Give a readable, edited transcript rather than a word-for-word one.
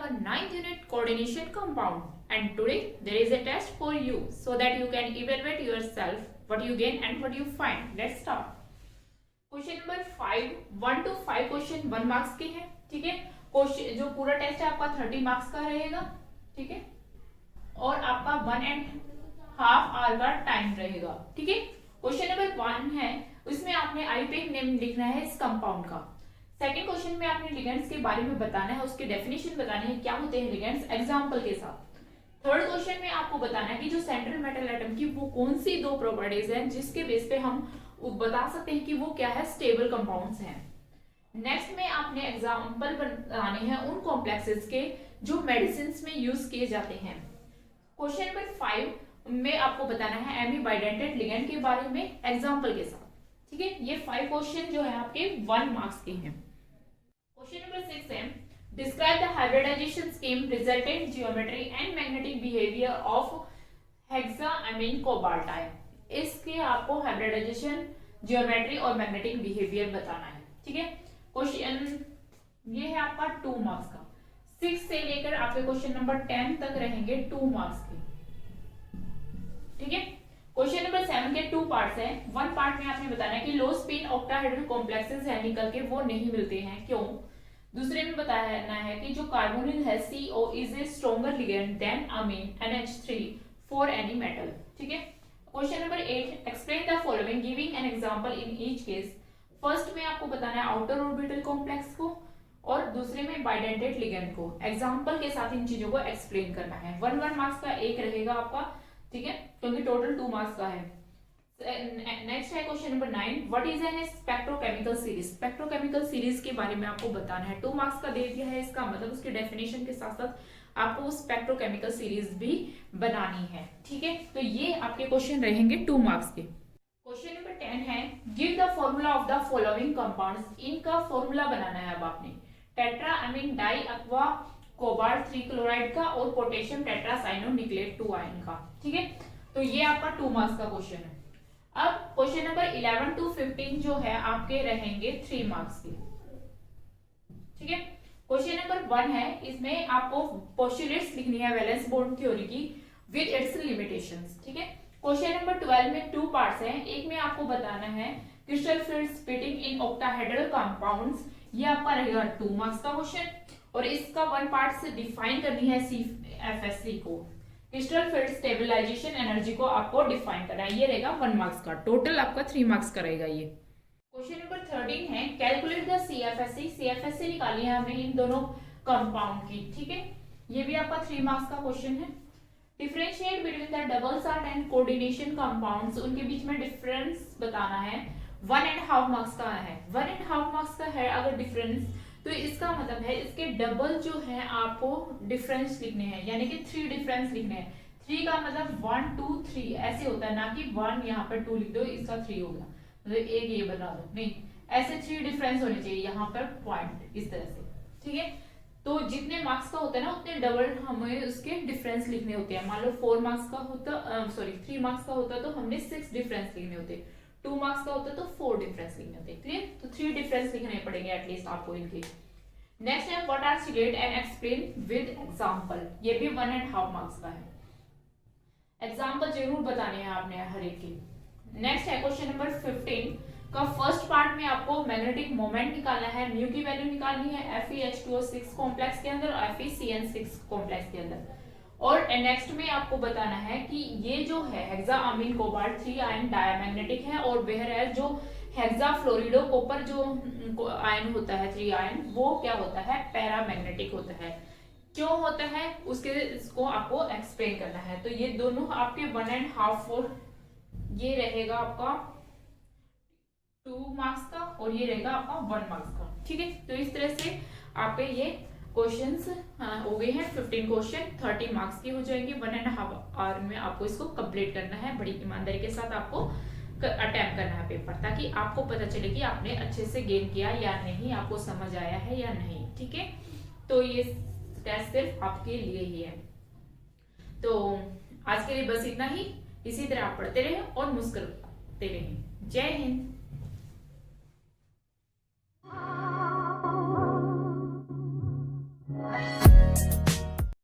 our ninth unit coordination compound, and today there is a test for you so that you can evaluate yourself what you gain and what you find. Let's start. Question number 5 1 to 5 question 1 marks के हैं, ठीक है। Question जो पूरा test है आपका 30 marks का रहेगा, ठीक है, और आपका 1.5 आवर का टाइम रहेगा, ठीक है। क्वेश्चन नंबर 1 है, उसमें आपने आईयूपीएक नेम लिखना है इस कंपाउंड का। सेकंड क्वेश्चन में आपने लिगेंड्स के बारे में बताना है, उसकी डेफिनेशन बतानी है, क्या होते हैं लिगेंड्स एग्जांपल के साथ। थर्ड क्वेश्चन में आपको बताना है कि जो सेंट्रल मेटल एटम की वो कौन सी दो प्रॉपर्टीज हैं जिसके बेस पे हम बता सकते हैं कि वो क्या है, स्टेबल कंपाउंड्स हैं। नेक्स्ट में आपने एग्जांपल बताने हैं उन कॉम्प्लेक्सेस के जो मेडिसिन में यूज किए जाते हैं। क्वेश्चन नंबर 5 में आपको बताना है एमी बाइडेंटेड लिगेंड के बारे में एग्जांपल के साथ, ठीक है। ये 5 क्वेश्चन जो है आपके 1 मार्क्स के हैं। क्वेश्चन नंबर 6 है, describe the hybridization scheme resultant geometry and magnetic behaviour of hexaammine cobaltine. इसके आपको हाइब्रिडाइजेशन, ज्योमेट्री और मैग्नेटिक बिहेवियर बताना है, ठीक है। क्वेश्चन ये है आपका 2 मार्क्स का। 6 से लेकर आपके क्वेश्चन नंबर 10 तक रहेंगे 2 मार्क्स के, ठीक है। क्वेश्चन नंबर 7 के 2 पार्ट्स हैं। 1 पार्ट में आपने बताना है कि लो स्पिन ऑक्टाहेड्रल कॉम्प्लेक्सेस है निकल के वो नहीं मिलते हैं, क्यों। दूसरे में बताना है कि जो कार्बोनिल है CO is a stronger ligand than amine NH3 for any metal, ठीक है। Question number 8, explain the following giving an example in each case. First में आपको बताना है आउटर ऑर्बिटल कॉम्प्लेक्स को और दूसरे में बाइडेंटेड लिगेंड को। एग्जांपल के साथ इन चीजों को एक्सप्लेन करना है। 1 मार्क्स का एक रहेगा आपका, ठीक है, क्योंकि टोटल 2 मार्क्स का है। नेक्स्ट है question number 9, what is an spectrochemical series. Spectrochemical series के बारे में आपको बताना है। 2 मार्क्स का दे दिया है, इसका मतलब उसकी डेफिनेशन के साथ साथ आपको स्पेक्ट्रोकेमिकल सीरीज भी बनानी है, ठीक है। तो ये आपके क्वेश्चन रहेंगे 2 मार्क्स के। क्वेश्चन नंबर 10 है, give the formula of the following compounds. इनका फॉर्मूला बनाना है अब आपने। Tetra amine die aqua cobalt 3 chloride का और पोटेशियम टेट्रासाइनो निकलेट 2 आयन का, ठीक है। तो ये आपका 2 मार्क्स का क्वेश्चन है। अब क्वेश्चन नंबर 11 to 15 जो है आपके रहेंगे 3 मार्क्स के, ठीक है। क्वेश्चन नंबर 1 है, इसमें आपको पोस्टुलेट्स लिखनी है वैलेंस बॉन्ड थ्योरी की विद इट्स लिमिटेशंस, ठीक है। क्वेश्चन नंबर 12 में 2 पार्ट्स हैं। एक में आपको बताना है crystal field splitting in octahedral compounds, ये आपका रहेगा 2 मार्क्स का क्वेश्चन। और इसका 1 पार्ट से डिफाइन करनी है CFSC को, क्रिस्टल फील्ड स्टेबलाइजेशन एनर्जी को आपको डिफाइन करना है। ये रहेगा 1 मार्क्स का। टोटल आपका 3 मार्क्स का रहेगा ये। क्वेश्चन नंबर 13 है, कैलकुलेट द CFSC। CFSC निकाली है हमें इन दोनों कंपाउंड की, ठीक है। ये भी आपका 3 मार्क्स का क्वेश्चन है। Differentiate between the double salt and coordination compounds, उनके बीच में डिफरेंस बताना है। 1.5 मार्क्स का है। 1.5 मार्क्स का है अगर डिफरेंस, तो इसका मतलब है इसके डबल जो है आपको डिफरेंस लिखने हैं, यानी कि 3 डिफरेंस लिखने हैं। 3 का मतलब 1 2 3 ऐसे होता है, ना कि 1 यहाँ पर 2 लिख दो इसका 3 हो गया, मतलब एक ये बना दो, नहीं, ऐसे 3 डिफरेंस होने चाहिए यहाँ पर पॉइंट इस तरह से, ठीक है। तो जितने मार्क्स का होता है ना उतने डबल हमें उसके डिफरेंस लिखने होते हैं। मान लो 4 मार्क्स का होता 3 मार्क्स का होता तो हमने 6 डिफरेंस लिखने होते, 2 मार्क्स का होता तो 4 डिफरेंस लिखने होते, क्लियर। तो 3 डिफरेंस लिखने पड़ेंगे एटलीस्ट आपको इनके। नेक्स्ट है what are chelate and explain with example. ये भी 1.5 मार्क्स का है। एग्जांपल जरूर बताने हैं आपने हर एक की। नेक्स्ट है क्वेश्चन नंबर 15 का फर्स्ट पार्ट में आपको मैग्नेटिक मोमेंट निकालना है, म्यू की वैल्यू निकालनी है FeH2O6 कॉम्प्लेक्स के अंदर और FeCN6 कॉम्प्लेक्स के अंदर। और नेक्स्ट में आपको बताना है कि ये जो है हेक्साअमीन कोबाल्ट 3 आयन डायमैग्नेटिक है और वेयर जो हेक्सा फ्लोरिडो कॉपर जो आयन होता है 3 आयन, वो क्या होता है, पैरामैग्नेटिक होता है। क्यों होता है उसके इसको आपको एक्सप्लेन करना है। तो ये दोनों आपके 1.5 4 ये रहेगा आपका 2 मार्क्स का और ये रहेगा आपका 1 मार्क्स का, ठीक है। तो इस तरह से आपके ये क्वेश्चंस हो गए हैं 15 क्वेश्चन, 30 मार्क्स की हो जाएंगे। 1.5 आवर में आपको इसको कंप्लीट करना है। बड़ी ईमानदारी के साथ आपको अटेम्प्ट करना है पेपर, ताकि आपको पता चले कि आपने अच्छे से गेन किया या नहीं, आपको समझ आया है या नहीं, ठीक है। तो ये टेस्ट सिर्फ आपके लिए ही है। तो आज के लिए बस इतना ही। इसी तरह आप पढ़ते रहें और मुस्कुराते रहें। जय हिंद।